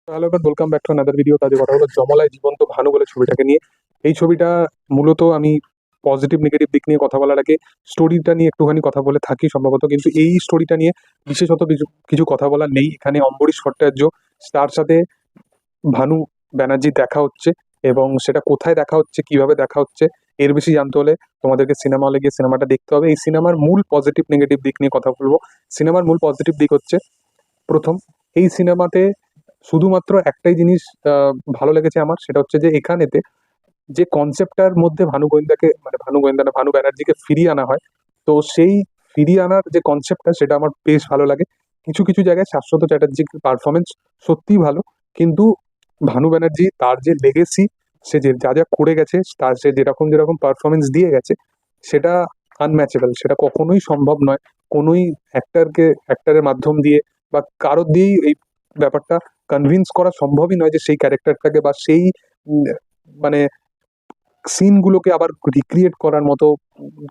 Hello এবার welcome back to another video. তাদের কথা হলো জমলায় জীবন্ত ভানু বলে ছবিটাকে নিয়ে। এই ছবিটা মূলত আমি পজিটিভ নেগেটিভ দিক নিয়ে কথা বলার আগে স্টোরিটা নিয়ে একটুখানি কথা বলে থাকি সম্ভবত, কিন্তু এই স্টোরিটা নিয়ে বিশেষত কিছু কিছু কথা বলার নেই। এখানে অম্বরীশ ভট্টাচার্য তার সাথে ভানু ব্যানার্জি দেখা হচ্ছে, এবং সেটা কোথায় দেখা হচ্ছে, কিভাবে দেখা হচ্ছে, এর বেশি জানতে হলে তোমাদেরকে সিনেমা হলে গিয়ে সিনেমাটা দেখতে হবে। এই সিনেমার মূল পজিটিভ নেগেটিভ দিক নিয়ে কথা বলবো। সিনেমার মূল পজিটিভ দিক হচ্ছে, প্রথম, এই সিনেমাতে শুধুমাত্র একটাই জিনিস ভালো লেগেছে আমার, সেটা হচ্ছে যে এখানেতে যে কনসেপ্টটার মধ্যে ভানু গোয়েন্দাকে, মানে ভানু গোয়েন্দা না, ভানু ব্যানার্জিকে ফিরিয়ে আনা হয়। তো সেই ফিরিয়ে আনার যে কনসেপ্টটা, সেটা আমার বেশ ভালো লাগে। কিছু কিছু জায়গায় শাশ্বত চ্যাটার্জির পারফরমেন্স সত্যিই ভালো, কিন্তু ভানু ব্যানার্জি তার যে লেগেসি, সে যে যা যা করে গেছে, তার সে যেরকম যেরকম পারফরমেন্স দিয়ে গেছে, সেটা আনম্যাচেবল। সেটা কখনোই সম্ভব নয় কোনোই অ্যাক্টারের মাধ্যম দিয়ে বা কারোর দিয়েই এই ব্যাপারটা কনভিন্স করা সম্ভবই নয় যে সেই ক্যারেক্টারটাকে বা সেই উম, মানে সিনগুলোকে আবার রিক্রিয়েট করার মতো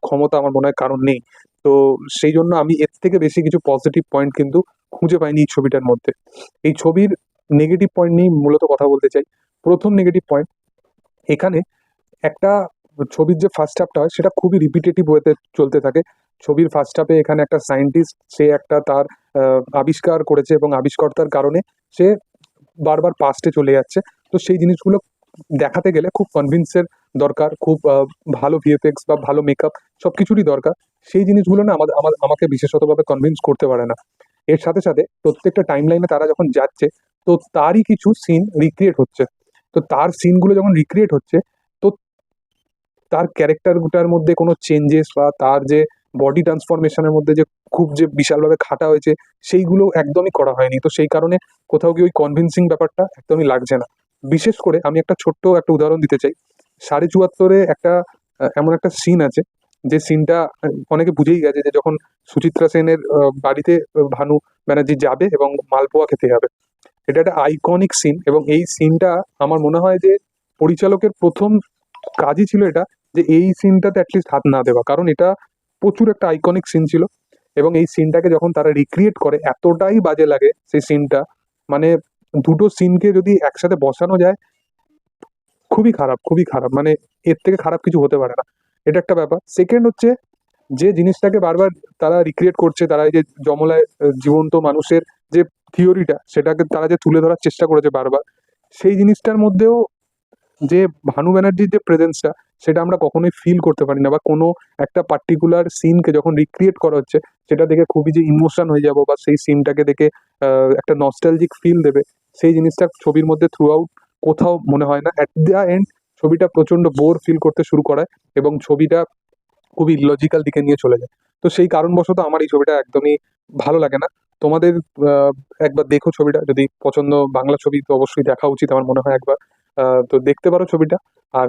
ক্ষমতা আমার মনে হয় কারণ নেই। তো সেই জন্য আমি এর থেকে বেশি কিছু পজিটিভ পয়েন্ট কিন্তু খুঁজে পাইনি এই ছবিটার মধ্যে। এই ছবির নেগেটিভ পয়েন্ট নিয়ে মূলত কথা বলতে চাই। প্রথম নেগেটিভ পয়েন্ট, এখানে একটা ছবির যে ফার্স্ট হাফটা হয় সেটা খুবই রিপিটেটিভ ওয়েতে চলতে থাকে। ছবির ফার্স্ট হাফে এখানে একটা সায়েন্টিস্ট, সে একটা তার আবিষ্কার করেছে এবং আবিষ্কর্তার কারণে সে বারবার পাস্টে চলে যাচ্ছে। তো সেই জিনিসগুলো দেখাতে গেলে খুব কনভিন্সের দরকার, খুব ভালো ভিএফএক্স বা ভালো মেকআপ সব কিছুরই দরকার। সেই জিনিসগুলো না আমাকে বিশেষতভাবে কনভিন্স করতে পারে না। এর সাথে সাথে প্রত্যেকটা টাইম লাইনে তারা যখন যাচ্ছে, তো তারই কিছু সিন রিক্রিয়েট হচ্ছে। তো তার সিনগুলো যখন রিক্রিয়েট হচ্ছে, তো তার ক্যারেক্টারটার মধ্যে কোনো চেঞ্জেস বা তার যে বডি ট্রান্সফরমেশনের মধ্যে যে খুব যে বিশালভাবে খাটা হয়েছে, সেইগুলো একদমই করা হয়নি। তো সেই কারণে কোথাও গিয়ে ওই কনভিন্সিং ব্যাপারটা একদমই লাগছে না। বিশেষ করে আমি একটা ছোট্ট একটা উদাহরণ দিতে চাই। 74 একটা এমন একটা সিন আছে, যে সিনটা অনেকে বুঝেই গেছে, যে যখন সুচিত্রা সেনের বাড়িতে ভানু ব্যানার্জি যাবে এবং মালপোয়া খেতে যাবে। এটা একটা আইকনিক সিন, এবং এই সিনটা আমার মনে হয় যে পরিচালকের প্রথম কাজই ছিল এটা, যে এই সিনটাতে অ্যাটলিস্ট হাত না দেওয়া, কারণ এটা প্রচুর একটা আইকনিক সিন ছিল। এবং এই সিনটাকে যখন তারা রিক্রিয়েট করে, এতটাই বাজে লাগে সেই সিনটা। মানে দুটো সিনকে যদি একসাথে বসানো যায়, খুবই খারাপ, খুবই খারাপ, মানে এর থেকে খারাপ কিছু হতে পারে না। এটা একটা ব্যাপার। সেকেন্ড হচ্ছে, যে জিনিসটাকে বারবার তারা রিক্রিয়েট করছে, তারা এই যে জমলায় জীবন্ত মানুষের যে থিওরিটা, সেটাকে তারা যে তুলে ধরার চেষ্টা করেছে বারবার, সেই জিনিসটার মধ্যেও যে ভানু ব্যানার্জির যে প্রেজেন্সটা, সেটা আমরা কখনোই ফিল করতে পারি না। বা কোনো একটা পার্টিকুলার সিনকে যখন রিক্রিয়েট করা হচ্ছে, সেটা দেখে খুবই যে ইমোশন হয়ে যাব বা সেই সিনটাকে দেখে একটা নস্টালজিক ফিল দেবে, সেই জিনিসটা ছবির মধ্যে থ্রু আউট কোথাও মনে হয় না। অ্যাট দ্য এন্ড ছবিটা প্রচন্ড বোর ফিল করতে শুরু করায়, এবং ছবিটা খুবই লজিক্যাল দিকে নিয়ে চলে যায়। তো সেই কারণবশত আমার এই ছবিটা একদমই ভালো লাগে না। তোমাদের আহ, একবার দেখো ছবিটা, যদি পছন্দ বাংলা ছবি, তো অবশ্যই দেখা উচিত আমার মনে হয় একবার। তো দেখতে পারো ছবিটা। আর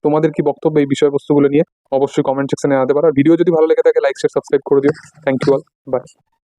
তোমাদের কি বক্তব্য এই বিষয়বস্তুগুলো নিয়ে, অবশ্যই কমেন্ট সেকশনে জানাতে পারো। আর ভিডিও যদি ভালো লেগে থাকে, লাইক শেয়ার সাবস্ক্রাইব করে দিও। Thank you all, by.